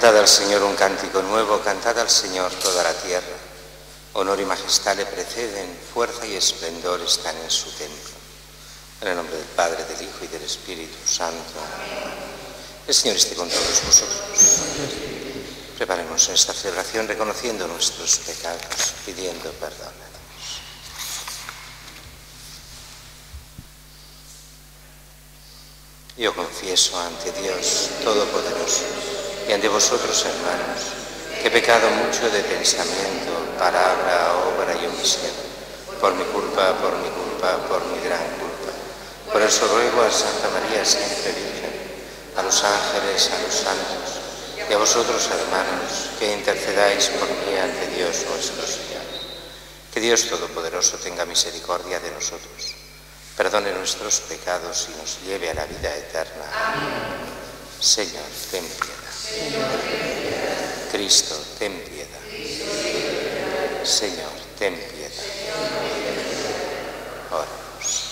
Cantad al Señor un cántico nuevo, cantad al Señor toda la tierra. Honor y majestad le preceden, fuerza y esplendor están en su templo. En el nombre del Padre, del Hijo y del Espíritu Santo. El Señor esté con todos vosotros. Preparemos esta celebración reconociendo nuestros pecados, pidiendo perdón a Dios. Yo confieso ante Dios Todopoderoso y ante vosotros, hermanos, que he pecado mucho de pensamiento, palabra, obra y omisión, por mi culpa, por mi gran culpa. Por eso ruego a Santa María siempre Virgen, a los ángeles, a los santos, y a vosotros, hermanos, que intercedáis por mí ante Dios nuestro Señor. Que Dios Todopoderoso tenga misericordia de nosotros, perdone nuestros pecados y nos lleve a la vida eterna. Amén. Señor, ten piedad. Cristo, ten piedad. Señor, ten piedad. Oremos.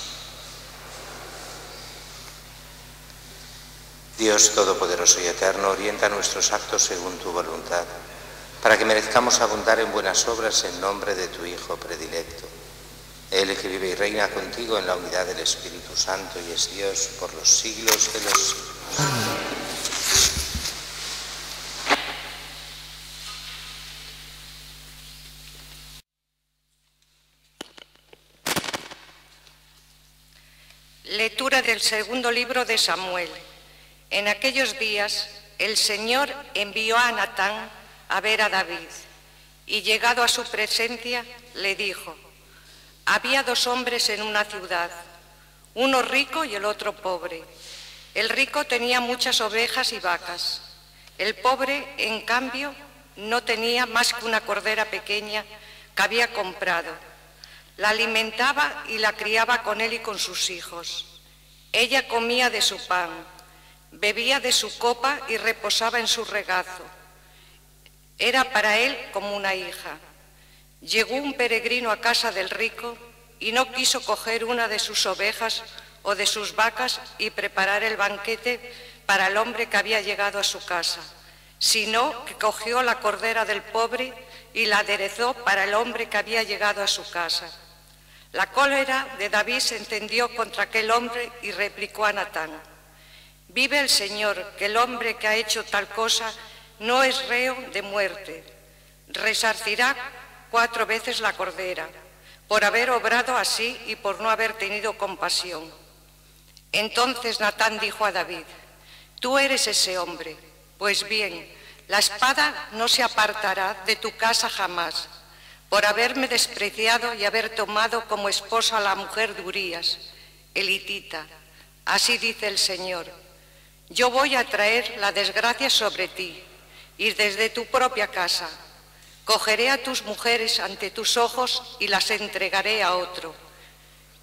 Dios Todopoderoso y Eterno, orienta nuestros actos según tu voluntad, para que merezcamos abundar en buenas obras en nombre de tu Hijo predilecto. Él que vive y reina contigo en la unidad del Espíritu Santo y es Dios por los siglos de los siglos. Amén. Lectura del segundo libro de Samuel. En aquellos días el Señor envió a Natán a ver a David, y llegado a su presencia le dijo: había dos hombres en una ciudad, uno rico y el otro pobre. El rico tenía muchas ovejas y vacas. El pobre, en cambio, no tenía más que una cordera pequeña que había comprado. La alimentaba y la criaba con él y con sus hijos. Ella comía de su pan, bebía de su copa y reposaba en su regazo. Era para él como una hija. Llegó un peregrino a casa del rico y no quiso coger una de sus ovejas o de sus vacas y preparar el banquete para el hombre que había llegado a su casa, sino que cogió la cordera del pobre y la aderezó para el hombre que había llegado a su casa. La cólera de David se encendió contra aquel hombre y replicó a Natán: vive el Señor, que el hombre que ha hecho tal cosa no es reo de muerte. Resarcirá 4 veces la cordera, por haber obrado así y por no haber tenido compasión. Entonces Natán dijo a David: tú eres ese hombre. Pues bien, la espada no se apartará de tu casa jamás, por haberme despreciado y haber tomado como esposa a la mujer de Urías, el hitita. Así dice el Señor: yo voy a traer la desgracia sobre ti, y desde tu propia casa. Cogeré a tus mujeres ante tus ojos y las entregaré a otro,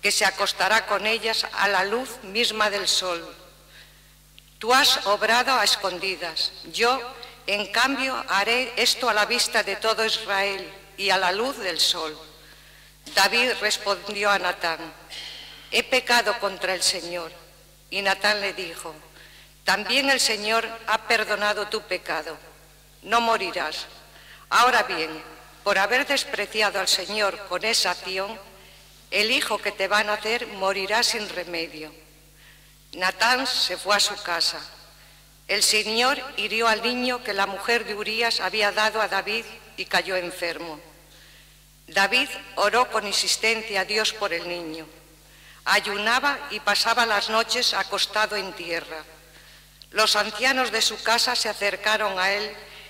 que se acostará con ellas a la luz misma del sol. Tú has obrado a escondidas. Yo, en cambio, haré esto a la vista de todo Israel y a la luz del sol. David respondió a Natán: he pecado contra el Señor. Y Natán le dijo: también el Señor ha perdonado tu pecado. No morirás. Ahora bien, por haber despreciado al Señor con esa acción, el hijo que te va a nacer morirá sin remedio. Natán se fue a su casa. El Señor hirió al niño que la mujer de Urías había dado a David y cayó enfermo. David oró con insistencia a Dios por el niño. Ayunaba y pasaba las noches acostado en tierra. Los ancianos de su casa se acercaron a él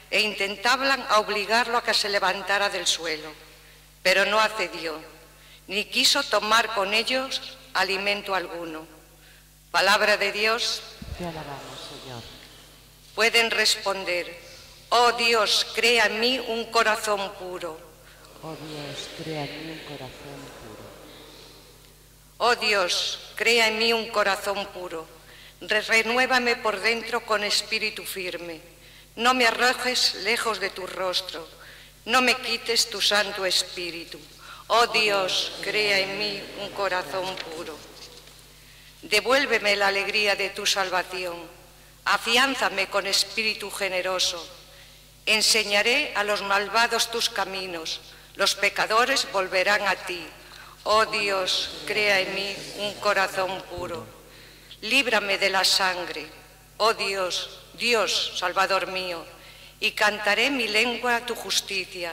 e intentaban obligarlo a que se levantara del suelo, pero no accedió, ni quiso tomar con ellos alimento alguno. Palabra de Dios. Te alabamos, Señor. Pueden responder: oh Dios, crea en mí un corazón puro. Oh Dios, crea en mí un corazón puro. Oh Dios, crea en mí un corazón puro. Renuévame por dentro con espíritu firme. No me arrojes lejos de tu rostro. No me quites tu Santo Espíritu. Oh Dios, crea en mí un corazón puro. Devuélveme la alegría de tu salvación. Afiánzame con espíritu generoso. Enseñaré a los malvados tus caminos, los pecadores volverán a ti. Oh Dios, crea en mí un corazón puro. Líbrame de la sangre, oh Dios, Dios, Salvador mío, y cantaré mi lengua tu justicia.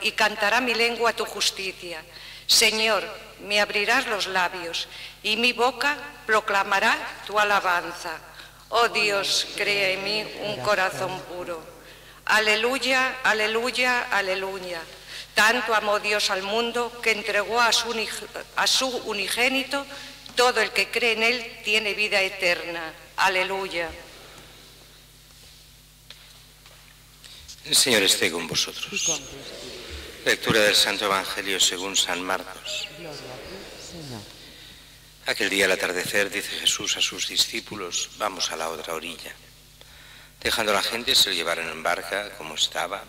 Y cantará mi lengua tu justicia. Señor, me abrirás los labios, y mi boca proclamará tu alabanza. Oh Dios, crea en mí un corazón puro. Aleluya, aleluya, aleluya. Tanto amó Dios al mundo que entregó a su unigénito. Todo el que cree en él tiene vida eterna. Aleluya. El Señor esté con vosotros. Lectura del Santo Evangelio según San Marcos. Aquel día al atardecer dice Jesús a sus discípulos: vamos a la otra orilla. Dejando a la gente se lo llevaron en barca como estaba,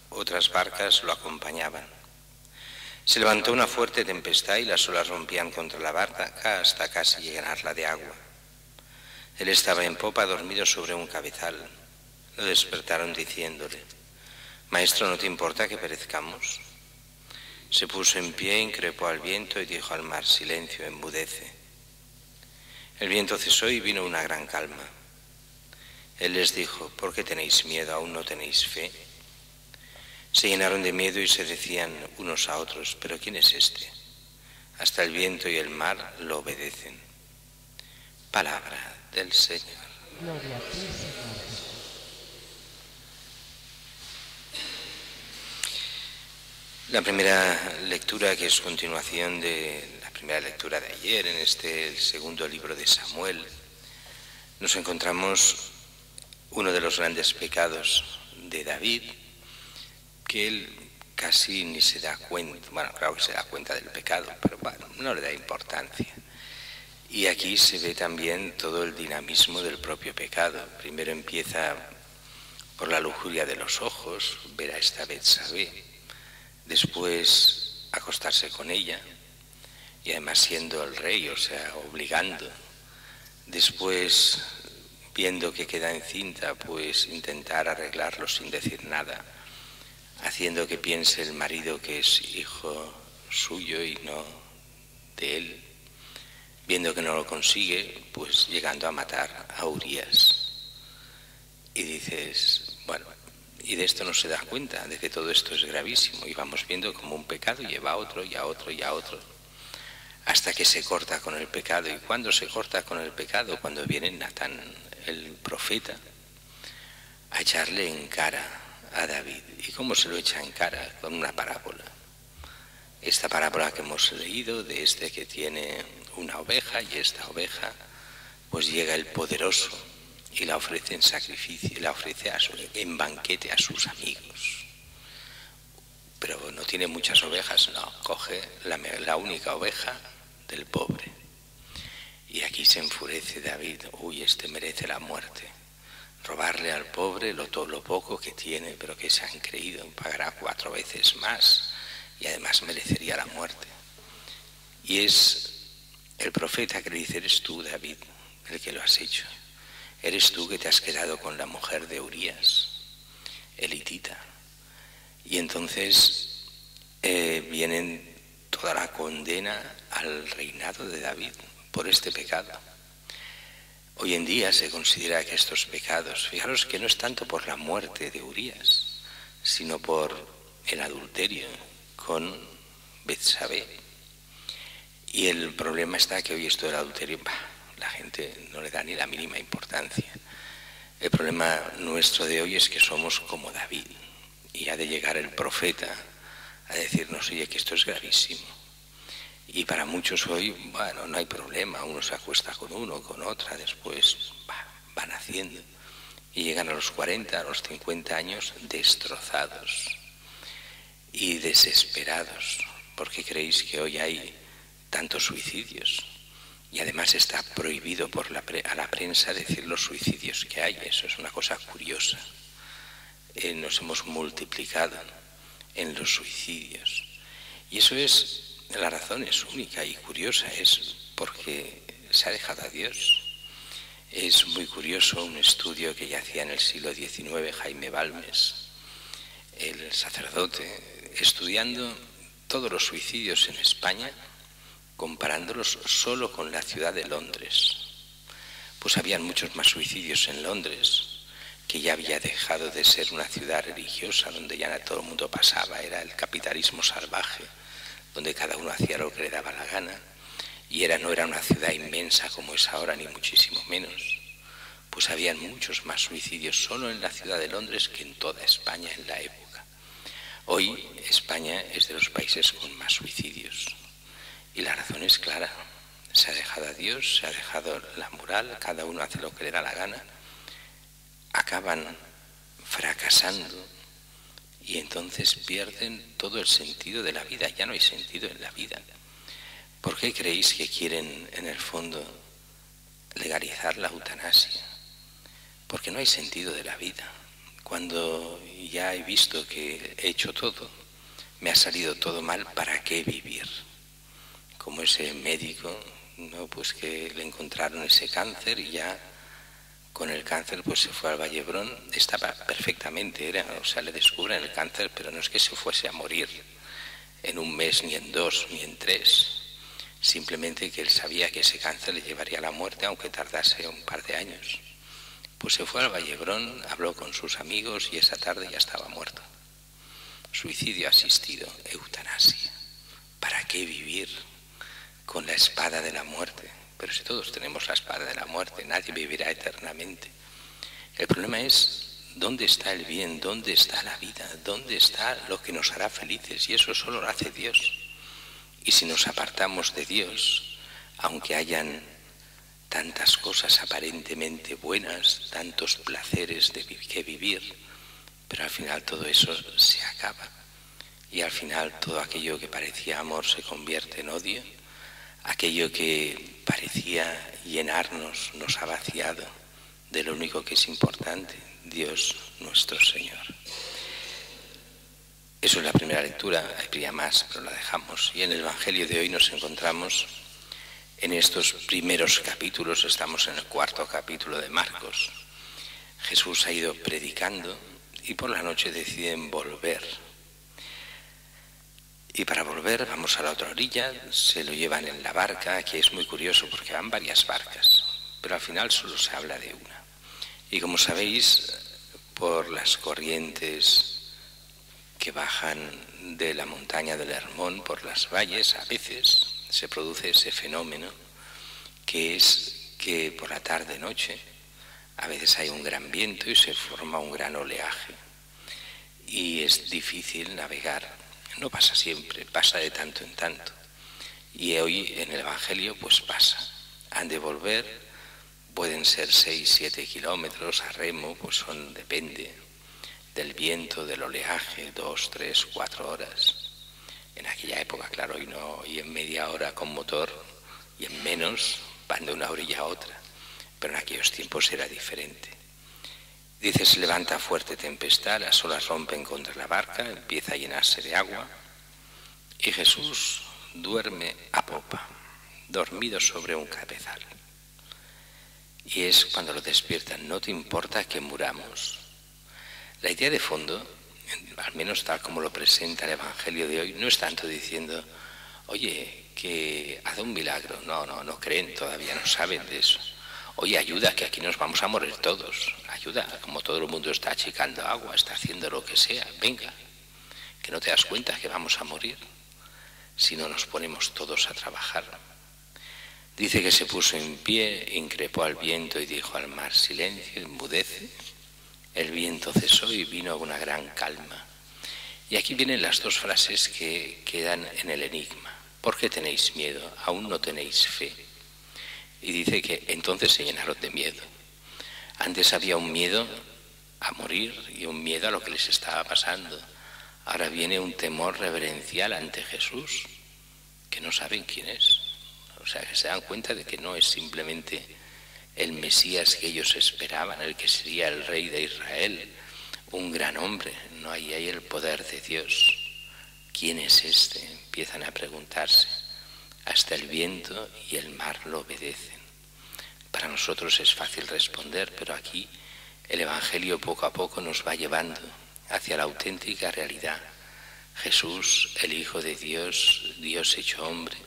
otras barcas lo acompañaban. Se levantó una fuerte tempestad y las olas rompían contra la barca hasta casi llenarla de agua. Él estaba en popa dormido sobre un cabezal. Lo despertaron diciéndole: Maestro, ¿no te importa que perezcamos? Se puso en pie, increpó al viento y dijo al mar: silencio, enmudece. El viento cesó y vino una gran calma. Él les dijo: ¿por qué tenéis miedo? ¿Aún no tenéis fe? Se llenaron de miedo y se decían unos a otros: ¿pero quién es este? Hasta el viento y el mar lo obedecen. Palabra del Señor. Gloria a ti, Señor Jesús. La primera lectura, que es continuación de la primera lectura de ayer, en el segundo libro de Samuel, nos encontramos uno de los grandes pecados de David, que él casi ni se da cuenta. Bueno, claro que se da cuenta del pecado, pero bueno, no le da importancia. Y aquí se ve también todo el dinamismo del propio pecado. Primero empieza por la lujuria de los ojos, ver a esta Betsabé, después acostarse con ella, y además siendo el rey, o sea, obligando. Después, viendo que queda encinta, pues intentar arreglarlo sin decir nada, haciendo que piense el marido que es hijo suyo y no de él. Viendo que no lo consigue, pues llegando a matar a Urías. Y dices, bueno, y de esto no se da cuenta, de que todo esto es gravísimo, y vamos viendo como un pecado lleva a otro y a otro y a otro, hasta que se corta con el pecado. ¿Y cuándo se corta con el pecado? Cuando viene Natán, el profeta, a echarle en cara a David. ¿Y cómo se lo echa en cara? Con una parábola. Esta parábola que hemos leído, de este que tiene una oveja, y esta oveja, pues llega el poderoso y la ofrece en sacrificio, y la ofrece en banquete a sus amigos. Pero no tiene muchas ovejas, no, coge la única oveja del pobre. Y aquí se enfurece David: uy, este merece la muerte. Robarle al pobre lo poco que tiene, pero que se han creído, pagará 4 veces más, y además merecería la muerte. Y es el profeta que le dice: eres tú, David, el que lo has hecho. Eres tú que te has quedado con la mujer de Urías, el hitita. Y entonces viene toda la condena al reinado de David por este pecado. Hoy en día se considera que estos pecados, fijaros que no es tanto por la muerte de Urías, sino por el adulterio con Betsabé. Y el problema está que hoy esto del adulterio, la gente no le da ni la mínima importancia. El problema nuestro de hoy es que somos como David, y ha de llegar el profeta a decirnos: oye, que esto es gravísimo. Y para muchos hoy, bueno, no hay problema, uno se acuesta con uno, con otra, después van haciendo, y llegan a los 40, a los 50 años destrozados y desesperados, porque creéis que hoy hay tantos suicidios, y además está prohibido a la prensa decir los suicidios que hay. Eso es una cosa curiosa. Nos hemos multiplicado en los suicidios, y eso es, la razón es única y curiosa, es porque se ha dejado a Dios. Es muy curioso un estudio que ya hacía en el siglo XIX Jaime Balmes, el sacerdote, estudiando todos los suicidios en España, comparándolos solo con la ciudad de Londres. Pues habían muchos más suicidios en Londres, que ya había dejado de ser una ciudad religiosa donde ya todo el mundo pasaba, era el capitalismo salvaje, donde cada uno hacía lo que le daba la gana, y no era una ciudad inmensa como es ahora, ni muchísimo menos. Pues habían muchos más suicidios solo en la ciudad de Londres que en toda España en la época. Hoy España es de los países con más suicidios, y la razón es clara: se ha dejado a Dios, se ha dejado la moral, cada uno hace lo que le da la gana, acaban fracasando y entonces pierden todo el sentido de la vida. Ya no hay sentido en la vida. ¿Por qué creéis que quieren, en el fondo, legalizar la eutanasia? Porque no hay sentido de la vida. Cuando ya he visto que he hecho todo, me ha salido todo mal, ¿para qué vivir? Como ese médico, ¿no? Pues que le encontraron ese cáncer y ya con el cáncer pues se fue al Vallebrón, estaba perfectamente, le descubren el cáncer, pero no es que se fuese a morir en un mes, ni en 2, ni en 3, simplemente que él sabía que ese cáncer le llevaría a la muerte, aunque tardase un par de años. Pues se fue al Vallebrón, habló con sus amigos y esa tarde ya estaba muerto. Suicidio asistido, eutanasia. ¿Para qué vivir con la espada de la muerte? Pero si todos tenemos la espada de la muerte, nadie vivirá eternamente. El problema es, ¿dónde está el bien? ¿Dónde está la vida? ¿Dónde está lo que nos hará felices? Y eso solo lo hace Dios. Y si nos apartamos de Dios, aunque hayan tantas cosas aparentemente buenas, tantos placeres que vivir, pero al final todo eso se acaba. Y al final todo aquello que parecía amor se convierte en odio. Aquello que parecía llenarnos nos ha vaciado de lo único que es importante, Dios nuestro Señor. Eso es la primera lectura, habría más, pero la dejamos. Y en el Evangelio de hoy nos encontramos en estos primeros capítulos, estamos en el 4º capítulo de Marcos. Jesús ha ido predicando y por la noche deciden volver. Y para volver vamos a la otra orilla, se lo llevan en la barca. Aquí es muy curioso porque van varias barcas, pero al final solo se habla de una. Y como sabéis, por las corrientes que bajan de la montaña del Hermón, por las valles, a veces se produce ese fenómeno que es que por la tarde-noche a veces hay un gran viento y se forma un gran oleaje. Y es difícil navegar. No pasa siempre, pasa de tanto en tanto. Y hoy en el Evangelio pues pasa. Han de volver, pueden ser 6-7 kilómetros a remo, pues depende del viento, del oleaje, 2, 3, 4 horas. En aquella época, claro, y en media hora con motor, y en menos van de una orilla a otra. Pero en aquellos tiempos era diferente. Dice, se levanta fuerte tempestad, las olas rompen contra la barca, empieza a llenarse de agua y Jesús duerme a popa, dormido sobre un cabezal. Y es cuando lo despiertan, no te importa que muramos. La idea de fondo, al menos tal como lo presenta el Evangelio de hoy, no es tanto diciendo, oye, que haz un milagro. No creen, todavía no saben de eso. Oye, ayuda, que aquí nos vamos a morir todos. Ayuda, como todo el mundo está achicando agua, está haciendo lo que sea. Venga, que no te das cuenta que vamos a morir si no nos ponemos todos a trabajar. Dice que se puso en pie, increpó al viento y dijo al mar, silencio, enmudece. El viento cesó y vino una gran calma. Y aquí vienen las dos frases que quedan en el enigma. ¿Por qué tenéis miedo? ¿Aún no tenéis fe? Y dice que entonces se llenaron de miedo. Antes había un miedo a morir y un miedo a lo que les estaba pasando. Ahora viene un temor reverencial ante Jesús, que no saben quién es. O sea, que se dan cuenta de que no es simplemente el Mesías que ellos esperaban, el que sería el rey de Israel, un gran hombre. No hay ahí el poder de Dios. ¿Quién es este? Empiezan a preguntarse. Hasta el viento y el mar lo obedecen. Para nosotros es fácil responder, pero aquí el Evangelio poco a poco nos va llevando hacia la auténtica realidad. Jesús, el Hijo de Dios, Dios hecho hombre,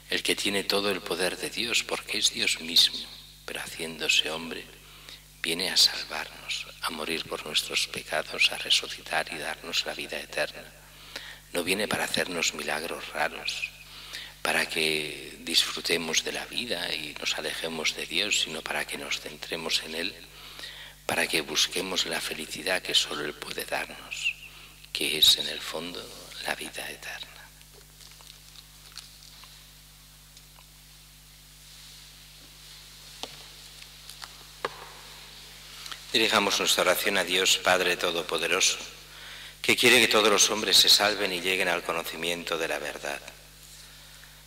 el que tiene todo el poder de Dios, porque es Dios mismo, pero haciéndose hombre, viene a salvarnos, a morir por nuestros pecados, a resucitar y darnos la vida eterna. No viene para hacernos milagros raros, para que disfrutemos de la vida y nos alejemos de Dios, sino para que nos centremos en Él, para que busquemos la felicidad que solo Él puede darnos, que es en el fondo la vida eterna. Dirijamos nuestra oración a Dios Padre Todopoderoso, que quiere que todos los hombres se salven y lleguen al conocimiento de la verdad.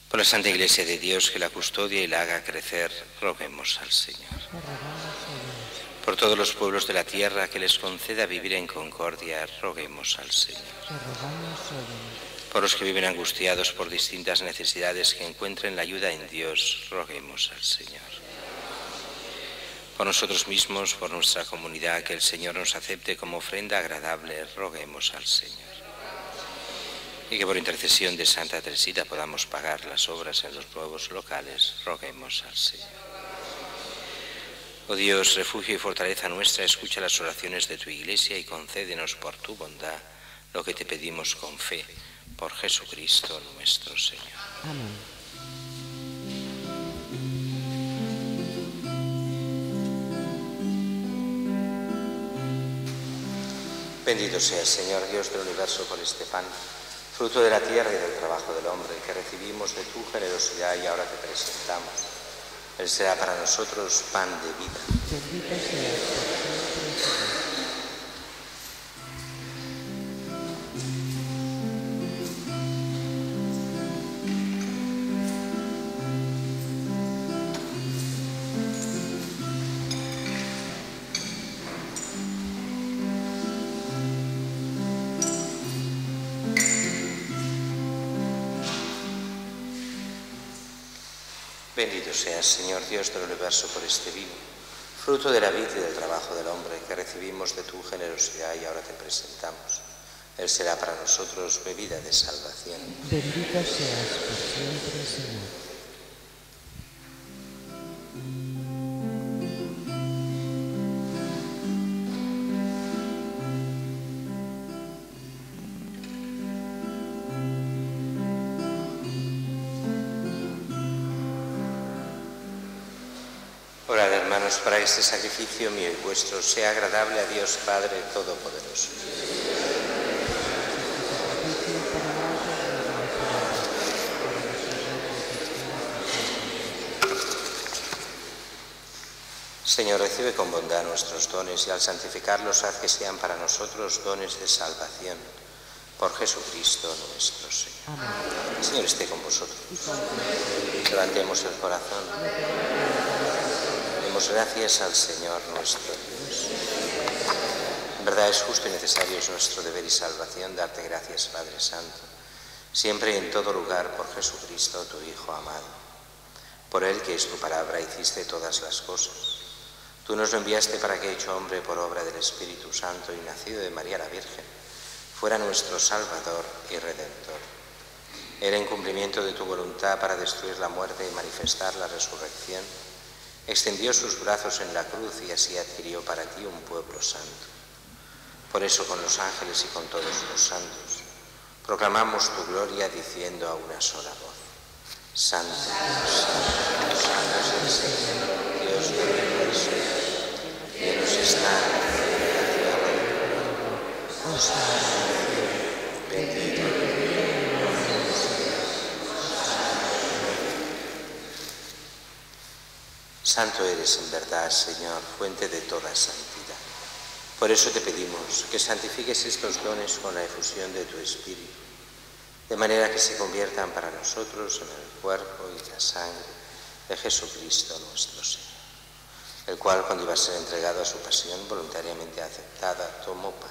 Por la Santa Iglesia de Dios, que la custodia y la haga crecer, roguemos al Señor. Por todos los pueblos de la tierra, que les conceda vivir en concordia, roguemos al Señor. Por los que viven angustiados por distintas necesidades, que encuentren la ayuda en Dios, roguemos al Señor. Por nosotros mismos, por nuestra comunidad, que el Señor nos acepte como ofrenda agradable, roguemos al Señor. Y que por intercesión de Santa Teresita podamos pagar las obras en los nuevos locales, roguemos al Señor. Oh Dios, refugio y fortaleza nuestra, escucha las oraciones de tu Iglesia y concédenos por tu bondad lo que te pedimos con fe, por Jesucristo nuestro Señor. Amén. Bendito sea, Señor Dios del universo, por este pan, fruto de la tierra y del trabajo del hombre, que recibimos de tu generosidad y ahora te presentamos. Él será para nosotros pan de vida. Bendito seas por siempre, Señor. Bendito seas, Señor Dios del universo, por este vino, fruto de la vid y del trabajo del hombre, que recibimos de tu generosidad y ahora te presentamos. Él será para nosotros bebida de salvación. Bendito seas por siempre, Señor. Orad, hermanos, para que este sacrificio mío y vuestro sea agradable a Dios Padre Todopoderoso. Señor, recibe con bondad nuestros dones y al santificarlos haz que sean para nosotros dones de salvación. Por Jesucristo nuestro Señor. Amén. El Señor esté con vosotros. Levantemos el corazón. Demos gracias al Señor nuestro Dios. En verdad es justo y necesario, es nuestro deber y salvación darte gracias, Padre Santo, siempre y en todo lugar, por Jesucristo, tu Hijo amado. Por Él, que es tu palabra, hiciste todas las cosas. Tú nos lo enviaste para que, hecho hombre por obra del Espíritu Santo y nacido de María la Virgen, fuera nuestro Salvador y Redentor. Él, en cumplimiento de tu voluntad para destruir la muerte y manifestar la resurrección, extendió sus brazos en la cruz y así adquirió para ti un pueblo santo. Por eso, con los ángeles y con todos los santos, proclamamos tu gloria diciendo a una sola voz: Santo, Santo, Santo es el Señor, Dios del universo, llenos están de gracia y Osana, bendito el Santo eres en verdad, Señor, fuente de toda santidad. Por eso te pedimos que santifiques estos dones con la efusión de tu Espíritu, de manera que se conviertan para nosotros en el cuerpo y la sangre de Jesucristo nuestro Señor, el cual, cuando iba a ser entregado a su pasión voluntariamente aceptada, tomó pan.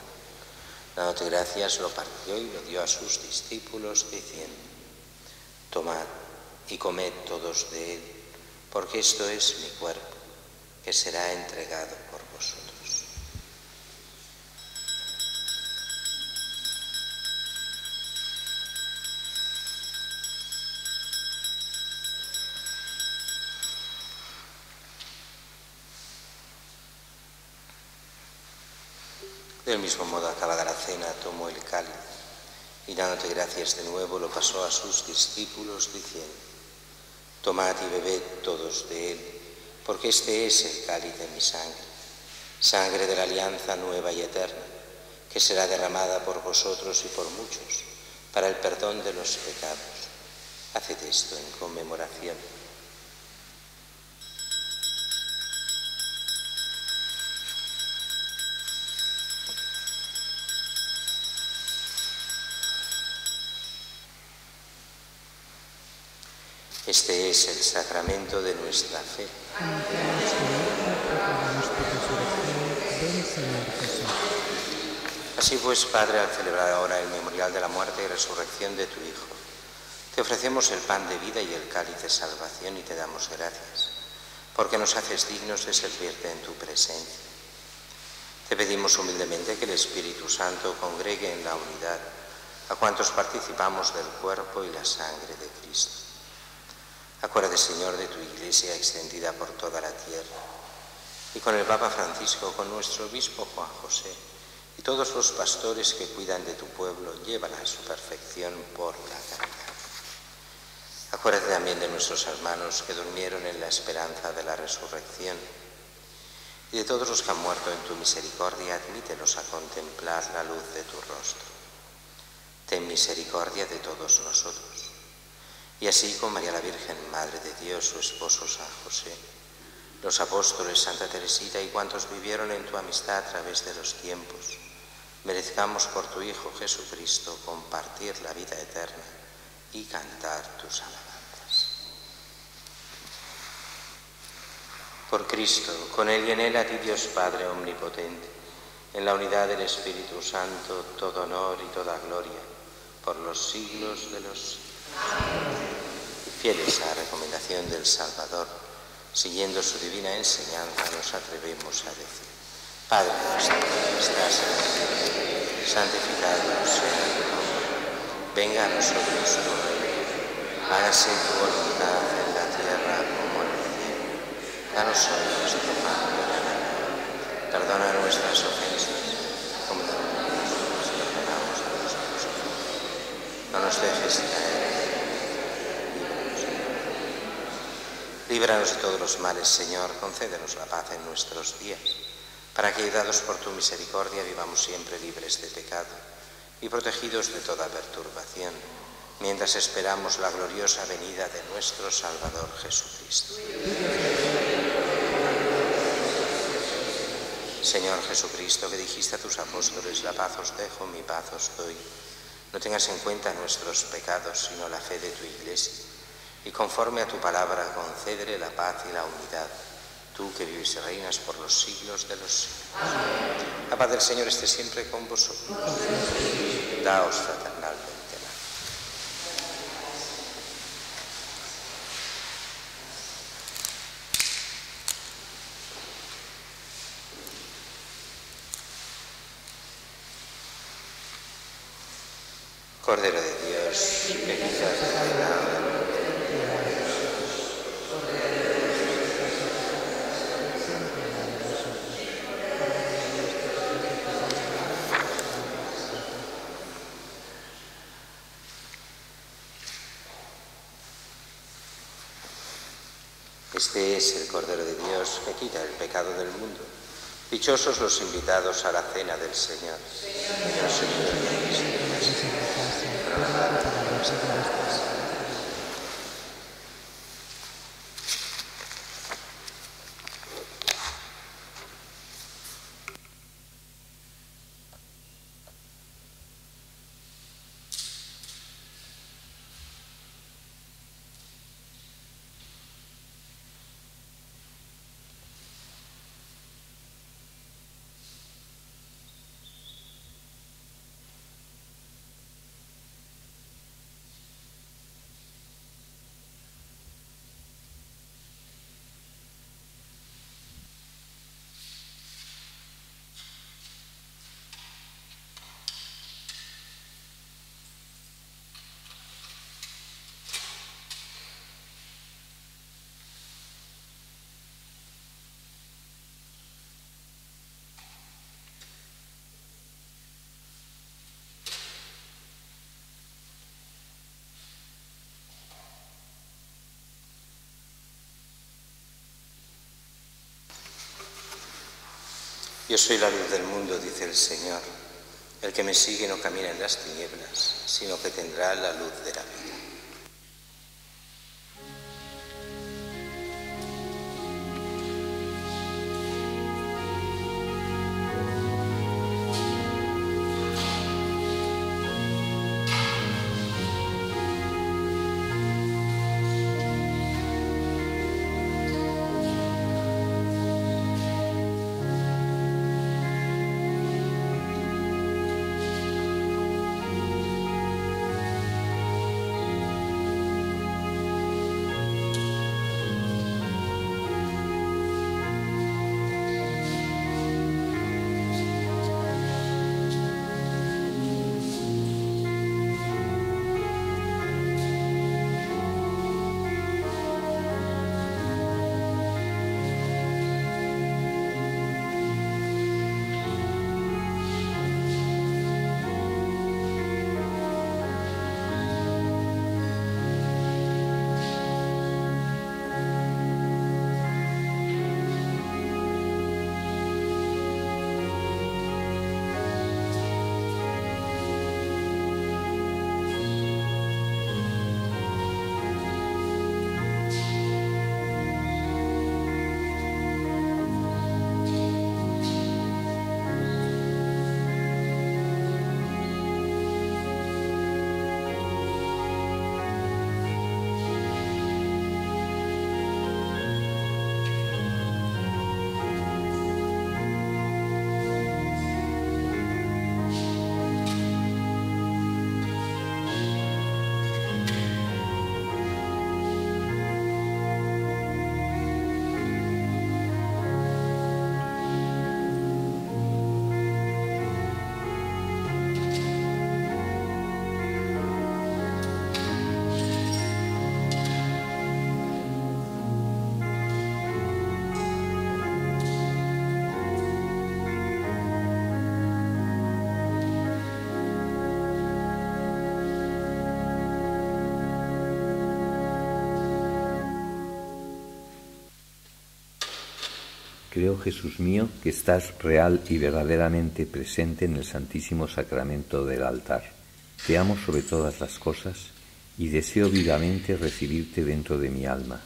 Dándote gracias, lo partió y lo dio a sus discípulos, diciendo: Tomad y comed todos de él, porque esto es mi cuerpo, que será entregado por vosotros. Del mismo modo, acabada la cena, tomó el cáliz y dándote gracias de nuevo, lo pasó a sus discípulos diciendo: tomad y bebed todos de él, porque este es el cáliz de mi sangre, sangre de la alianza nueva y eterna, que será derramada por vosotros y por muchos, para el perdón de los pecados. Haced esto en conmemoración. Este es el sacramento de nuestra fe. Así pues, Padre, al celebrar ahora el memorial de la muerte y resurrección de tu Hijo, te ofrecemos el pan de vida y el cáliz de salvación y te damos gracias, porque nos haces dignos de servirte en tu presencia. Te pedimos humildemente que el Espíritu Santo congregue en la unidad a cuantos participamos del cuerpo y la sangre de Cristo. Acuérdate, Señor, de tu Iglesia extendida por toda la tierra, y con el Papa Francisco, con nuestro obispo Juan José, y todos los pastores que cuidan de tu pueblo, llévala a su perfección por la caridad. Acuérdate también de nuestros hermanos que durmieron en la esperanza de la resurrección, y de todos los que han muerto en tu misericordia, admítelos a contemplar la luz de tu rostro. Ten misericordia de todos nosotros. Y así con María la Virgen, Madre de Dios, su esposo San José, los apóstoles, Santa Teresita y cuantos vivieron en tu amistad a través de los tiempos, merezcamos por tu Hijo Jesucristo compartir la vida eterna y cantar tus alabanzas. Por Cristo, con Él y en Él, a ti Dios Padre Omnipotente, en la unidad del Espíritu Santo, todo honor y toda gloria, por los siglos de los siglos. Y fieles a la recomendación del Salvador, siguiendo su divina enseñanza, nos atrevemos a decir: Padre nuestro que estás en el cielo, santificado sea tu nombre. Venga a nosotros tu reino. Hágase tu voluntad en la tierra como en el cielo. Danos hoy nuestro pan diario. Perdona nuestras ofensas, como también nosotros perdonamos a los que nos ofenden. No nos dejes caer. Líbranos de todos los males, Señor, concédenos la paz en nuestros días, para que, ayudados por tu misericordia, vivamos siempre libres de pecado y protegidos de toda perturbación, mientras esperamos la gloriosa venida de nuestro Salvador Jesucristo. Señor Jesucristo, que dijiste a tus apóstoles: la paz os dejo, mi paz os doy. No tengas en cuenta nuestros pecados, sino la fe de tu Iglesia, y conforme a tu palabra concédele la paz y la unidad, tú que vives y reinas por los siglos de los siglos. Amén. La paz del Señor esté siempre con vosotros. Daos fraternalmente la paz. Cordero de Dios, que quitas el pecado del mundo. Este es el Cordero de Dios que quita el pecado del mundo. Dichosos los invitados a la cena del Señor. Yo soy la luz del mundo, dice el Señor. El que me sigue no camina en las tinieblas, sino que tendrá la luz de la vida. Creo, Jesús mío, que estás real y verdaderamente presente en el Santísimo Sacramento del altar. Te amo sobre todas las cosas y deseo vivamente recibirte dentro de mi alma,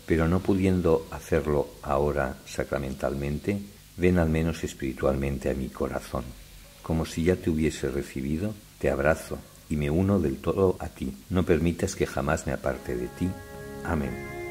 pero no pudiendo hacerlo ahora sacramentalmente, ven al menos espiritualmente a mi corazón. Como si ya te hubiese recibido, te abrazo y me uno del todo a ti. No permitas que jamás me aparte de ti. Amén.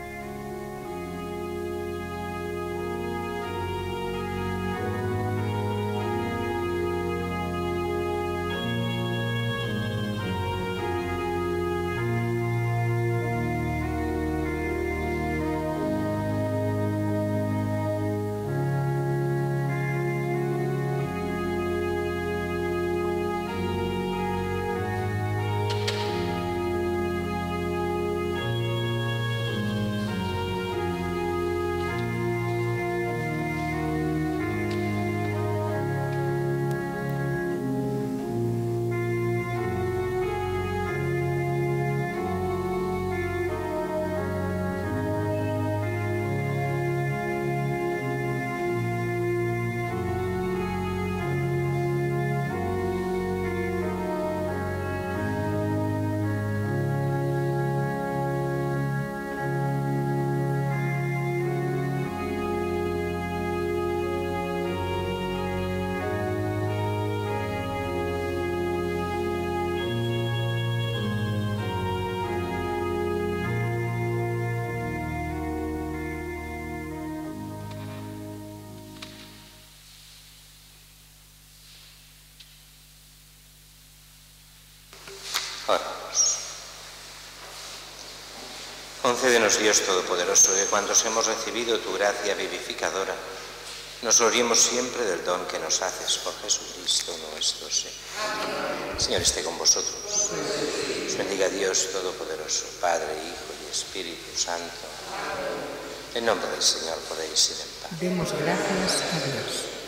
Oramos. Concédenos, Dios Todopoderoso, que cuantos hemos recibido tu gracia vivificadora, nos gloriemos siempre del don que nos haces por Jesucristo nuestro Señor. Amén. Señor esté con vosotros. Os bendiga Dios Todopoderoso, Padre, Hijo y Espíritu Santo. Amén. En nombre del Señor podéis ir en paz. Demos gracias a Dios.